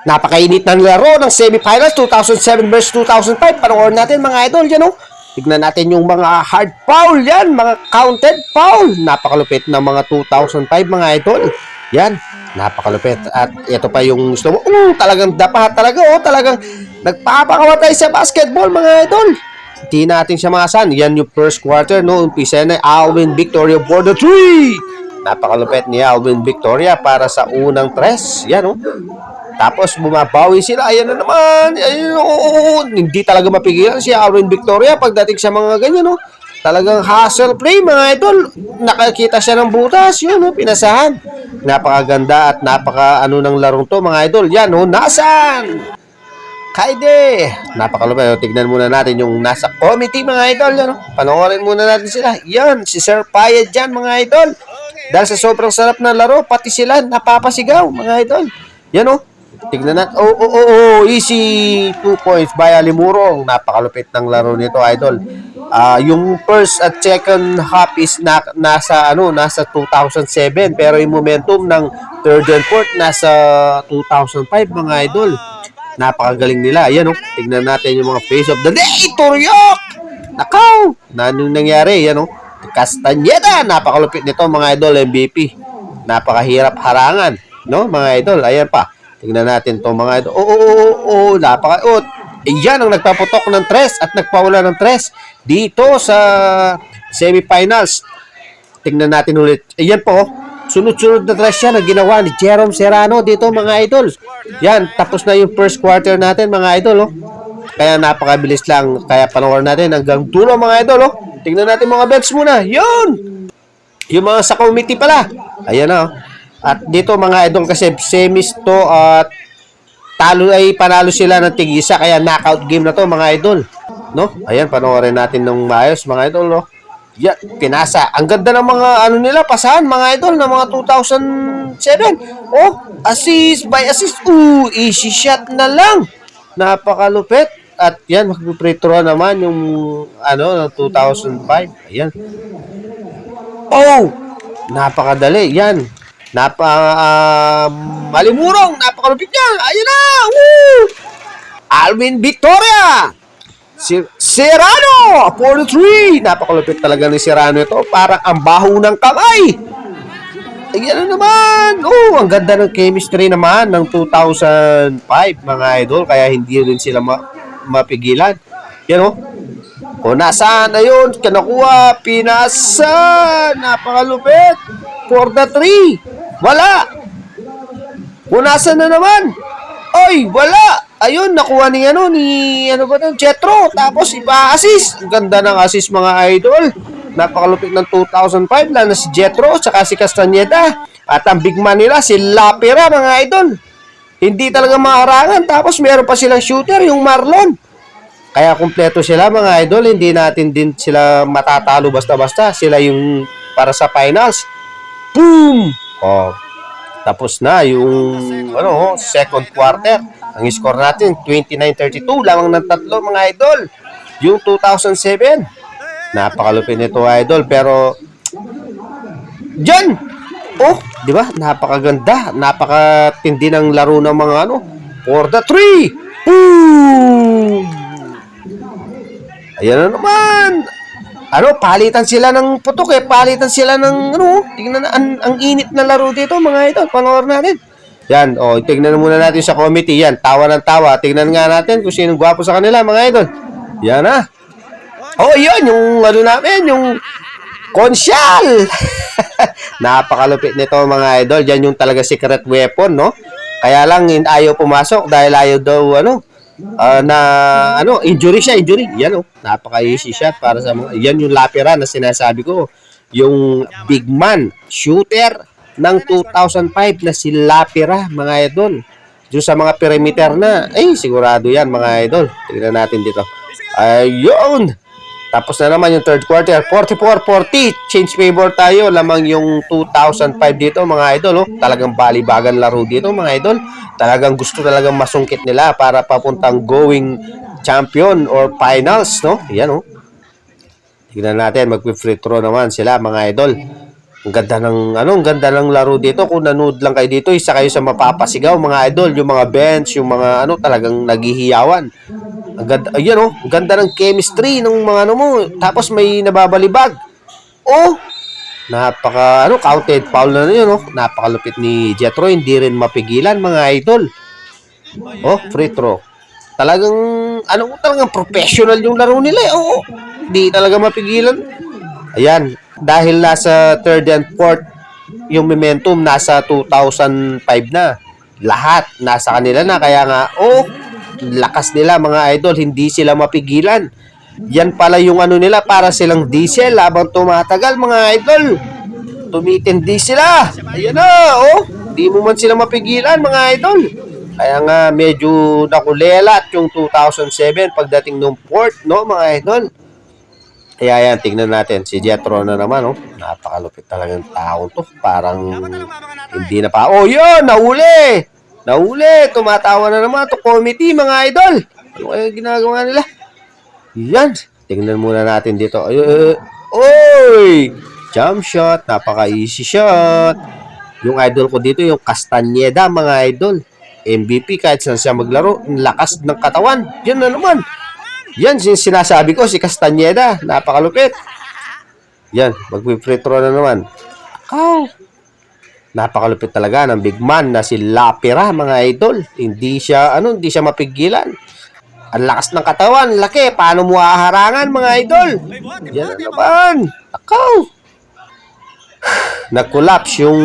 Napakainit ng laro ng semifinals 2007 versus 2005. Panoorin natin mga idol yan o. Tignan natin yung mga hard foul yan, mga counted foul. Napakalupit ng mga 2005 mga idol. Yan, napakalupit. At ito pa yung slow mo. Talagang dapa talaga o. Talagang nagpapakamatay sa basketball mga idol. Hindi natin siya maasahan. Yan yung first quarter no. Umpisa na Alvin Victoria for the 3. Napakalupit ni Alvin Victoria para sa unang tres. Yan o. Tapos bumabawi sila. Ayan na naman. Ayun, hindi talaga mapigilan si Alvin Victoria pagdating sa mga ganyan. No? Talagang hustle play mga idol. Nakakita siya ng butas. Yun, no? Pinasahan. Napakaganda at napaka ng larong to mga idol. Yan, no? Nasan? Kaide. Napakalupit. Tignan muna natin yung nasa committee mga idol. Yan, no? Panoorin muna natin sila. Yan, si Sir Payet dyan mga idol. Dahil sa sobrang sarap na laro, pati sila napapasigaw mga idol. Yan, no? Tignan natin. Easy 2 points by Alimurong. Napakalupit ng laro nito, idol. Yung first at second half is nasa 2007 pero yung momentum ng third and fourth nasa 2005 mga idol. Napakagaling nila. Ayan oh. Tignan natin yung mga face of the day. Turyok! Nakaw! Anong nangyari? Yan oh. Castañeda. Napakalupit nito mga idol. MVP. Napakahirap harangan. No mga idol. Ayan pa. Tingnan natin to mga idol. Napaka-ut. Iyan ang nagpaputok ng tres at nagpawala ng tres dito sa semifinals. Tingnan natin ulit. Ayan po. Sunod-sunod na tres yan na ginawa ni Jerome Serrano dito mga idol. Yan. Tapos na yung first quarter natin mga idol. Oh. Kaya napakabilis lang. Kaya panoorin natin hanggang dulo mga idol. Oh. Tingnan natin mga bets muna. Yun. Yung mga sa committee pala. Ayan na. Oh. At dito mga idol kasi semis to at panalo sila ng tig-isa kaya knockout game na to mga idol. No? Ayan, panoorin natin ng maayos mga idol. No? Yan, pinasa. Ang ganda ng mga nila, pasahan mga idol ng mga 2007. Oh, assist by assist. Easy shot na lang. Napakalupit. At yan, mag-free throw naman yung ng 2005. Ayan. Napakadali. Yan. Malimurong, napakalupit niya. Ayun na. Woo! Alvin Victoria. Serrano for the 3. Napakalupit talaga ni Serrano ito. Parang ang baho ng kamay. Ayan na naman. Ang ganda ng chemistry naman ng 2005 mga idol. Kaya hindi rin sila mapigilan. Yan o. Nasaan na yun? Kinakuha. Pinasa. Napakalupit. For the 3. Wala. Nasaan na naman? Wala. Ayun, nakuha ni Jetro. Tapos ipa-assist. Ang ganda ng assist mga idol. Napakalupit ng 2005. Lalo si Jetro, tsaka si Castañeda. At ang big man nila, si Lapira mga idol. Hindi talaga maharangan. Tapos meron pa silang shooter, yung Marlon. Kaya kumpleto sila mga idol. Hindi natin din sila matatalo basta-basta. Sila yung para sa finals. Boom! Tapos na yung second quarter. Ang score natin 29-32 lamang ng tatlo mga idol. Yung 2007. Napakalupit nito idol pero diyan. Di ba? Napakaganda, napakatindi ng laro ng mga for the 3. Boom! Ayan na naman. Palitan sila ng putok palitan sila ng tingnan na ang init na laro dito mga idol. Panoorin natin. Yan, tingnan muna natin sa committee. Yan, tawa ng tawa. Tingnan nga natin kung sinong gwapo sa kanila mga idol. Yan na. Yun, yung natin, yung Consyal. Napakalupit nito mga idol. Yan yung talaga secret weapon, no? Kaya lang ayaw pumasok dahil ayaw daw injury siya. Yan napaka-easy shot para sa mga yan yung Lapira na sinasabi ko, yung big man shooter ng 2005 na si Lapira mga idol. Yung sa mga perimeter na, sigurado yan mga idol. Tingnan natin dito. Ayun. Tapos na naman yung third quarter, 44-40. Change favor tayo. Lamang yung 2005 dito mga idol. Talagang balibagan laro dito mga idol. Talagang gusto talagang masungkit nila para papuntang going champion or finals. No? Yan Tignan natin, mag-free throw naman sila mga idol. Ang ganda ng ang ganda ng laro dito. Kung nanood lang kayo dito, isa kayo sa mapapasigaw mga idol, yung mga bench, yung mga talagang naghihiyawan. Ang ganda, ayan oh, ang ganda ng chemistry ng mga mo. Tapos may nababalibag. Oh, counted foul na yun oh. Napakalupit ni Jetro, hindi rin mapigilan mga idol. Oh, free throw. Talagang professional yung laro nila eh. Oo, di talaga mapigilan. Ayan, dahil nasa third and fourth yung momentum nasa 2005 na. Lahat nasa kanila na, kaya nga lakas nila mga idol, hindi sila mapigilan. Yan pala yung nila, para silang diesel habang tumatagal mga idol. Tumitindi sila. Ayan na, di mo man sila mapigilan mga idol. Kaya nga medyo nakulelat yung 2007 pagdating ng fourth, no mga idol. Kaya yan, tingnan natin. Si Jetro na naman, napakalupit talagang tao to. Parang hindi na pa. Oh, yun! Nahuli! Nahuli! Tumatawa na naman to committee, mga idol. Ano kaya ginagawa nila? Yan. Tingnan muna natin dito. Oy! Jump shot. Napaka-easy shot. Yung idol ko dito, yung Castañeda, mga idol. MVP kahit saan siya maglaro. Lakas ng katawan. Yan na naman. Yan, sinasabi ko, si Castañeda. Napakalupit. Yan, mag-free throw na naman. Napakalupit talaga ng big man na si Lapira, mga idol. Hindi siya mapigilan. Ang lakas ng katawan, laki. Paano mo haharangan, mga idol? Yan na naman. Nag-collapse yung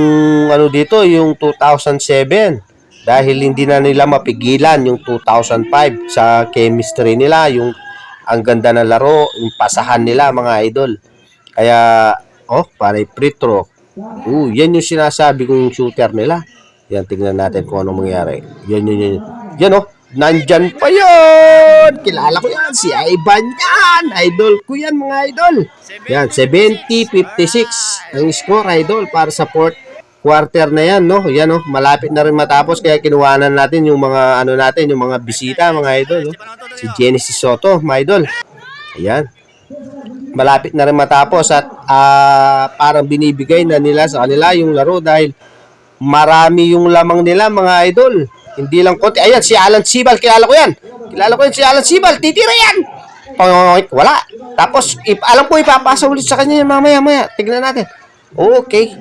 dito, yung 2007. Dahil hindi na nila mapigilan yung 2005 sa chemistry nila, yung ang ganda ng laro, yung pasahan nila mga idol. Kaya, para free throw. Yan yung sinasabi kong shooter nila. Yan, tingnan natin kung anong mangyari. Yan. Yan nandyan pa yun. Kilala ko yan, si Ivan yan. Idol ko yan mga idol. Yan, 70-56 ang score idol para sa fourth quarter na yan, no? Yan, malapit na rin matapos, kaya kinuhanan natin yung mga yung mga bisita, mga idol, no? Si Genesis Soto, mga idol. Ayan. Malapit na rin matapos at parang binibigay na nila sa kanila yung laro dahil marami yung lamang nila, mga idol. Hindi lang konti. Ayan, si Alan Sibal, kilala ko yan. Si Alan Sibal, titira yan. Wala. Tapos, alam ko ipapasa ulit sa kanya yan mamaya. Tignan natin. Okay.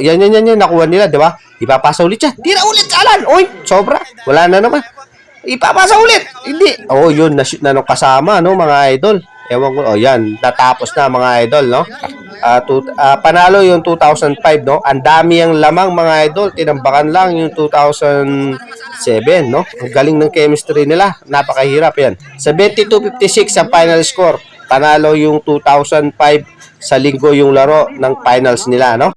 Yan. Nakuha nila, di ba? Ipapasa ulit siya. Tira ulit, Alan. Sobra. Wala na naman. Ipapasa ulit. Hindi. Yun. Na-shoot na nung kasama, no, mga idol. Ewan ko. Yan. Natapos na, mga idol, no? Panalo yung 2005, no? Ang dami ang lamang, mga idol. Tinambakan lang yung 2007, no? Ang galing ng chemistry nila. Napakahirap yan. 72-56 ang final score. Panalo yung 2005 sa linggo yung laro ng finals nila, no?